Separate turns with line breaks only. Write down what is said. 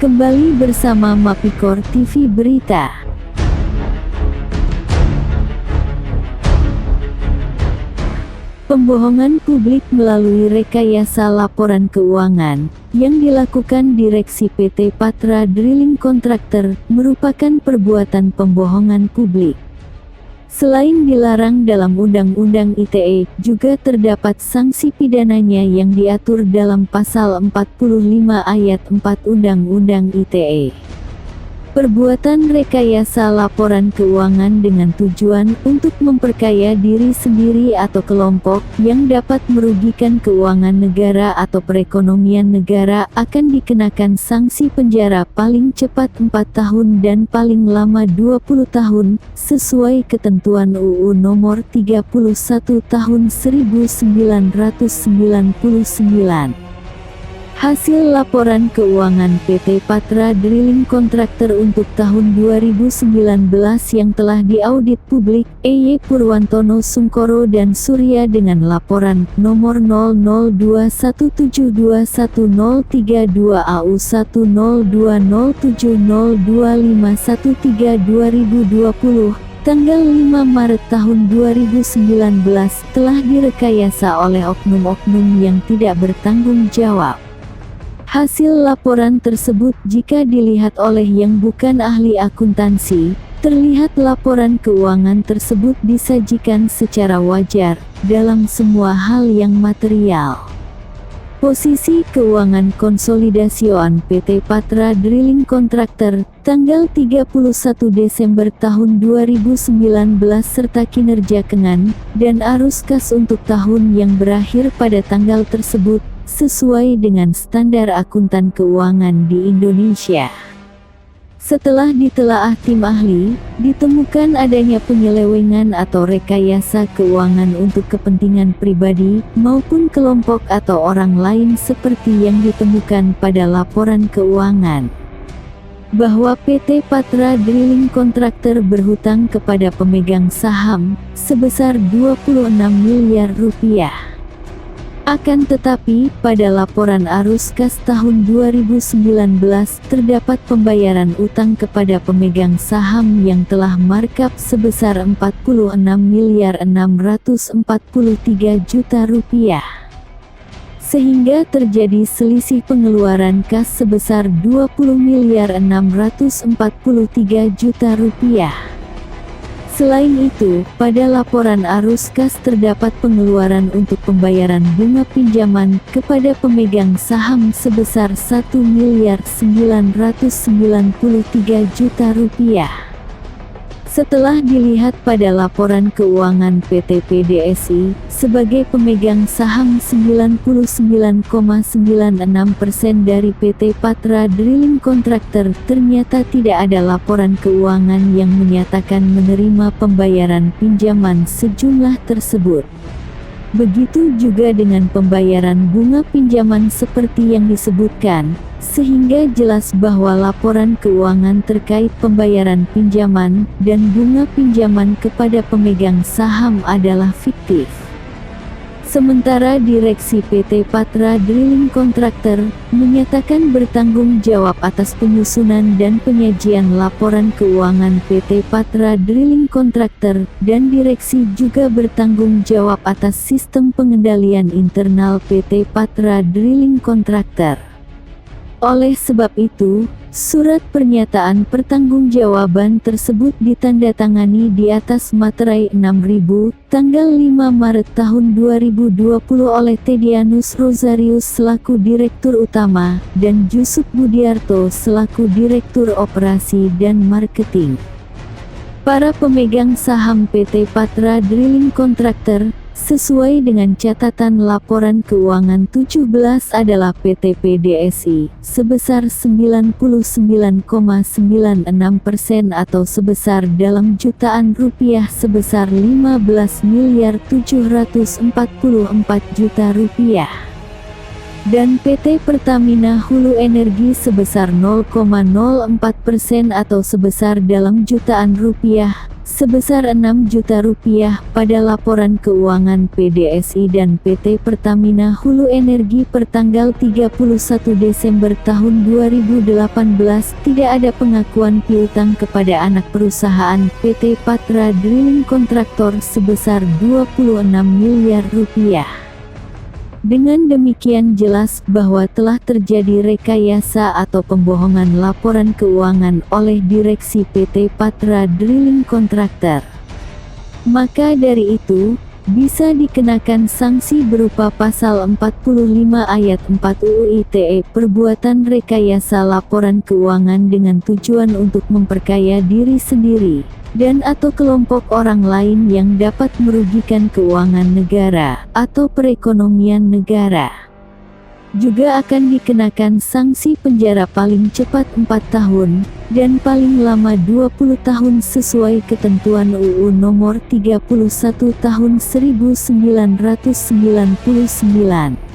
Kembali bersama Mapikor TV Berita. Pembohongan publik melalui rekayasa laporan keuangan yang dilakukan Direksi PT Patra Drilling Contractor merupakan perbuatan pembohongan publik. Selain dilarang dalam Undang-Undang ITE, juga terdapat sanksi pidananya yang diatur dalam Pasal 45 Ayat 4 Undang-Undang ITE. Perbuatan rekayasa laporan keuangan dengan tujuan untuk memperkaya diri sendiri atau kelompok yang dapat merugikan keuangan negara atau perekonomian negara akan dikenakan sanksi penjara paling cepat 4 tahun dan paling lama 20 tahun, sesuai ketentuan UU Nomor 31 Tahun 1999. Hasil laporan keuangan PT Patra Drilling Contractor untuk tahun 2019 yang telah diaudit publik, EY Purwantono Sungkoro dan Surya dengan laporan nomor 0021721032 AU10202513 tanggal 5 Maret tahun 2019 telah direkayasa oleh oknum-oknum yang tidak bertanggung jawab. Hasil laporan tersebut jika dilihat oleh yang bukan ahli akuntansi, terlihat laporan keuangan tersebut disajikan secara wajar, dalam semua hal yang material. Posisi keuangan konsolidasioan PT Patra Drilling Contractor, tanggal 31 Desember tahun 2019 serta kinerja kengan, dan arus kas untuk tahun yang berakhir pada tanggal tersebut, sesuai dengan standar akuntan keuangan di Indonesia. Setelah ditelaah tim ahli, ditemukan adanya penyelewengan atau rekayasa keuangan untuk kepentingan pribadi maupun kelompok atau orang lain seperti yang ditemukan pada laporan keuangan. Bahwa PT Patra Drilling Contractor berhutang kepada pemegang saham sebesar 26 miliar rupiah. Akan tetapi, pada laporan arus kas tahun 2019 terdapat pembayaran utang kepada pemegang saham yang telah markup sebesar 46.643 juta rupiah. Sehingga terjadi selisih pengeluaran kas sebesar 20.643 juta rupiah. Selain itu, pada laporan arus kas terdapat pengeluaran untuk pembayaran bunga pinjaman kepada pemegang saham sebesar 1.993 juta rupiah. Setelah dilihat pada laporan keuangan PT PDSI, sebagai pemegang saham 99,96% dari PT Patra Drilling Contractor, ternyata tidak ada laporan keuangan yang menyatakan menerima pembayaran pinjaman sejumlah tersebut. Begitu juga dengan pembayaran bunga pinjaman seperti yang disebutkan, sehingga jelas bahwa laporan keuangan terkait pembayaran pinjaman dan bunga pinjaman kepada pemegang saham adalah fiktif. Sementara Direksi PT Patra Drilling Contractor menyatakan bertanggung jawab atas penyusunan dan penyajian laporan keuangan PT Patra Drilling Contractor, dan Direksi juga bertanggung jawab atas sistem pengendalian internal PT Patra Drilling Contractor. Oleh sebab itu, surat pernyataan pertanggungjawaban tersebut ditandatangani di atas materai 6000, tanggal 5 Maret tahun 2020 oleh Tedianus Rosarius selaku Direktur Utama, dan Jusuf Budiarto selaku Direktur Operasi dan Marketing. Para pemegang saham PT Patra Drilling Contractor, sesuai dengan catatan laporan keuangan 17 adalah PT PDSI, sebesar 99,96% atau sebesar dalam jutaan rupiah sebesar 15.744 juta rupiah. Dan PT Pertamina Hulu Energi sebesar 0,04% atau sebesar dalam jutaan rupiah sebesar Rp6 juta pada laporan keuangan PDSI dan PT Pertamina Hulu Energi pertanggal 31 Desember tahun 2018. Tidak ada pengakuan piutang kepada anak perusahaan PT Patra Drilling Kontraktor sebesar Rp26 miliar. Dengan demikian jelas bahwa telah terjadi rekayasa atau pembohongan laporan keuangan oleh direksi PT Patra Drilling Kontraktor. Maka dari itu, bisa dikenakan sanksi berupa pasal 45 ayat 4 UU ITE perbuatan rekayasa laporan keuangan dengan tujuan untuk memperkaya diri sendiri dan atau kelompok orang lain yang dapat merugikan keuangan negara atau perekonomian negara. Juga akan dikenakan sanksi penjara paling cepat 4 tahun dan paling lama 20 tahun sesuai ketentuan UU Nomor 31 Tahun 1999.